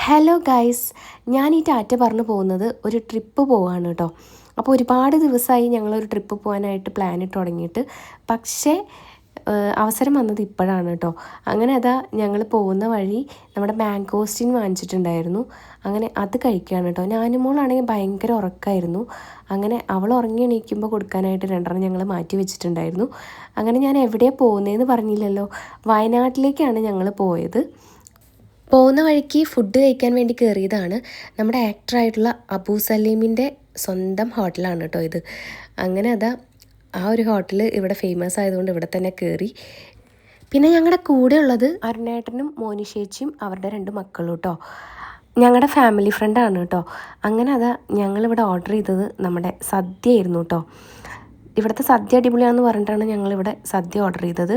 Hello guys, ഞാൻ ഈ ടാറ്റ പറഞ്ഞു പോകുന്നത് ഒരു ട്രിപ്പ് പോവാണ് കേട്ടോ. അപ്പോൾ ഒരുപാട് ദിവസമായി ഞങ്ങളൊരു ട്രിപ്പ് പോകാനായിട്ട് പ്ലാൻ ഇട്ട് തുടങ്ങിയിട്ട്, പക്ഷേ അവസരം വന്നത് ഇപ്പോഴാണ് കേട്ടോ. അങ്ങനെ അതാ ഞങ്ങൾ പോകുന്ന വഴി നമ്മുടെ മാംഗോസ്റ്റിൻ വാങ്ങിച്ചിട്ടുണ്ടായിരുന്നു. അങ്ങനെ അത് കഴിക്കുകയാണ് കേട്ടോ. ഞാനും മോളാണെങ്കിൽ ഭയങ്കര ഉറക്കമായിരുന്നു. അങ്ങനെ അവൾ ഉറങ്ങി എണീക്കുമ്പോൾ കൊടുക്കാനായിട്ട് രണ്ടെണ്ണം ഞങ്ങൾ മാറ്റി വെച്ചിട്ടുണ്ടായിരുന്നു. അങ്ങനെ ഞാൻ എവിടെയാണ് പോകുന്നതെന്ന് പറഞ്ഞില്ലല്ലോ. വയനാട്ടിലേക്കാണ് ഞങ്ങൾ പോയത്. പോകുന്ന വഴിക്ക് ഫുഡ് കഴിക്കാൻ വേണ്ടി കയറിയതാണ്. നമ്മുടെ ആക്ടറായിട്ടുള്ള അബു സലീമിൻ്റെ സ്വന്തം ഹോട്ടലാണ് കേട്ടോ ഇത്. അങ്ങനെ അതാ ആ ഒരു ഹോട്ടൽ ഇവിടെ ഫേമസ് ആയതുകൊണ്ട് ഇവിടെ തന്നെ കയറി. പിന്നെ ഞങ്ങളുടെ കൂടെ ഉള്ളത് അരുണേട്ടനും മോനിഷേച്ചിയും അവരുടെ 2 മക്കളും കേട്ടോ. ഞങ്ങളുടെ ഫാമിലി ഫ്രണ്ടാണ് കേട്ടോ. അങ്ങനെ അതാ ഞങ്ങളിവിടെ ഓർഡർ ചെയ്തത് നമ്മുടെ സദ്യ ആയിരുന്നു കേട്ടോ. ഇവിടുത്തെ സദ്യ അടിപൊളിയാണെന്ന് പറഞ്ഞിട്ടാണ് ഞങ്ങളിവിടെ സദ്യ ഓർഡർ ചെയ്തത്.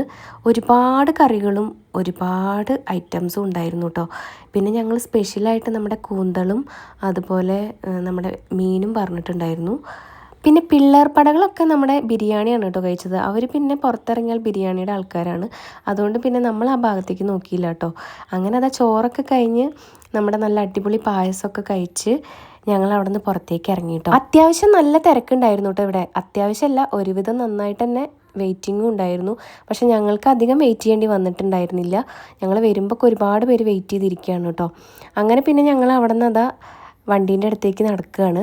ഒരുപാട് കറികളും ഒരുപാട് ഐറ്റംസും ഉണ്ടായിരുന്നു കേട്ടോ. പിന്നെ ഞങ്ങൾ സ്പെഷ്യലായിട്ട് നമ്മുടെ കൂന്തളും അതുപോലെ നമ്മുടെ മീനും പറഞ്ഞിട്ടുണ്ടായിരുന്നു. പിന്നെ പിള്ളേർ പടകളൊക്കെ നമ്മുടെ ബിരിയാണിയാണ് കേട്ടോ കഴിച്ചത്. അവർ പിന്നെ പുറത്തിറങ്ങിയാൽ ബിരിയാണിയുടെ ആൾക്കാരാണ്. അതുകൊണ്ട് പിന്നെ നമ്മൾ ആ ഭാഗത്തേക്ക് നോക്കിയില്ല കേട്ടോ. അങ്ങനെ അതാ ചോറൊക്കെ കഴിഞ്ഞ് നമ്മുടെ നല്ല അടിപൊളി പായസമൊക്കെ കഴിച്ച് ഞങ്ങൾ അവിടെ നിന്ന് പുറത്തേക്ക് ഇറങ്ങി കേട്ടോ. അത്യാവശ്യം നല്ല തിരക്കുണ്ടായിരുന്നു കേട്ടോ ഇവിടെ. അത്യാവശ്യമല്ല, ഒരുവിധം നന്നായിട്ട് തന്നെ വെയിറ്റിങ്ങും ഉണ്ടായിരുന്നു. പക്ഷെ ഞങ്ങൾക്ക് അധികം വെയിറ്റ് ചെയ്യേണ്ടി വന്നിട്ടുണ്ടായിരുന്നില്ല. ഞങ്ങൾ വരുമ്പോൾ ഒരുപാട് പേര് വെയിറ്റ് ചെയ്തിരിക്കുകയാണ് കേട്ടോ. അങ്ങനെ പിന്നെ ഞങ്ങൾ അവിടെ നിന്ന് അതാ വണ്ടീൻ്റെ അടുത്തേക്ക് നടക്കുകയാണ്.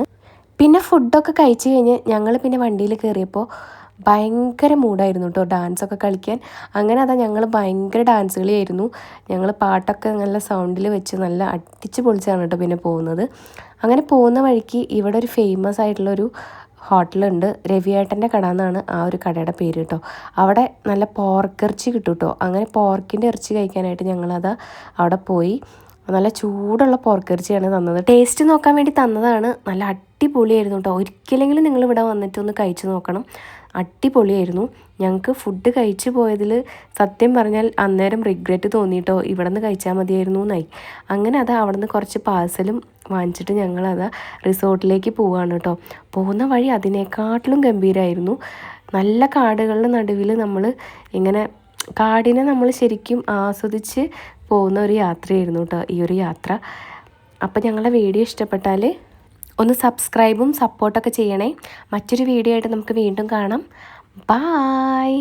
പിന്നെ ഫുഡൊക്കെ കഴിച്ച് കഴിഞ്ഞ് ഞങ്ങൾ പിന്നെ വണ്ടിയിൽ കയറിയപ്പോൾ ഭയങ്കര മൂഡായിരുന്നു കേട്ടോ ഡാൻസൊക്കെ കളിക്കാൻ. അങ്ങനെ അതാ ഞങ്ങൾ ഭയങ്കര ഡാൻസ് കളിയായിരുന്നു. ഞങ്ങൾ പാട്ടൊക്കെ നല്ല സൗണ്ടിൽ വെച്ച് നല്ല അടിച്ച് പൊളിച്ചാണ് കേട്ടോ പിന്നെ പോകുന്നത്. അങ്ങനെ പോകുന്ന വഴിക്ക് ഇവിടെ ഒരു ഫേമസ് ആയിട്ടുള്ളൊരു ഹോട്ടലുണ്ട്. രവിയേട്ടൻ്റെ കട എന്നാണ് ആ ഒരു കടയുടെ പേര് കേട്ടോ. അവിടെ നല്ല പോർക്കിറച്ചി കിട്ടും കേട്ടോ. അങ്ങനെ പോർക്കിൻ്റെ ഇറച്ചി കഴിക്കാനായിട്ട് ഞങ്ങളത് അവിടെ പോയി. നല്ല ചൂടുള്ള പോർക്കിറച്ചിയാണ് തന്നത്. ടേസ്റ്റ് നോക്കാൻ വേണ്ടി തന്നതാണ്. നല്ല അടിപൊളിയായിരുന്നു കേട്ടോ. ഒരിക്കലെങ്കിലും നിങ്ങളിവിടെ വന്നിട്ടൊന്ന് കഴിച്ച് നോക്കണം. അടിപൊളിയായിരുന്നു. ഞങ്ങൾക്ക് ഫുഡ് കഴിച്ച് പോയതിൽ സത്യം പറഞ്ഞാൽ അന്നേരം റിഗ്രറ്റ് തോന്നിയിട്ടോ, ഇവിടെ നിന്ന് കഴിച്ചാൽ മതിയായിരുന്നു എന്നായി. അങ്ങനെ അത് അവിടെ നിന്ന് കുറച്ച് പാഴ്സലും വാങ്ങിച്ചിട്ട് ഞങ്ങളത് റിസോർട്ടിലേക്ക് പോവുകയാണ് കേട്ടോ. പോകുന്ന വഴി അതിനേക്കാട്ടിലും ഗംഭീരമായിരുന്നു. നല്ല കാടുകളുടെ നടുവിൽ നമ്മൾ ഇങ്ങനെ കാടിനെ നമ്മൾ ശരിക്കും ആസ്വദിച്ച് പോകുന്ന ഒരു യാത്രയായിരുന്നു കേട്ടോ ഈ ഒരു യാത്ര. അപ്പോൾ ഞങ്ങളുടെ വീഡിയോ ഇഷ്ടപ്പെട്ടാൽ ഒന്ന് സബ്സ്ക്രൈബും സപ്പോർട്ടൊക്കെ ചെയ്യണേ. മറ്റൊരു വീഡിയോ ആയിട്ട് നമുക്ക് വീണ്ടും കാണാം. ബായ്.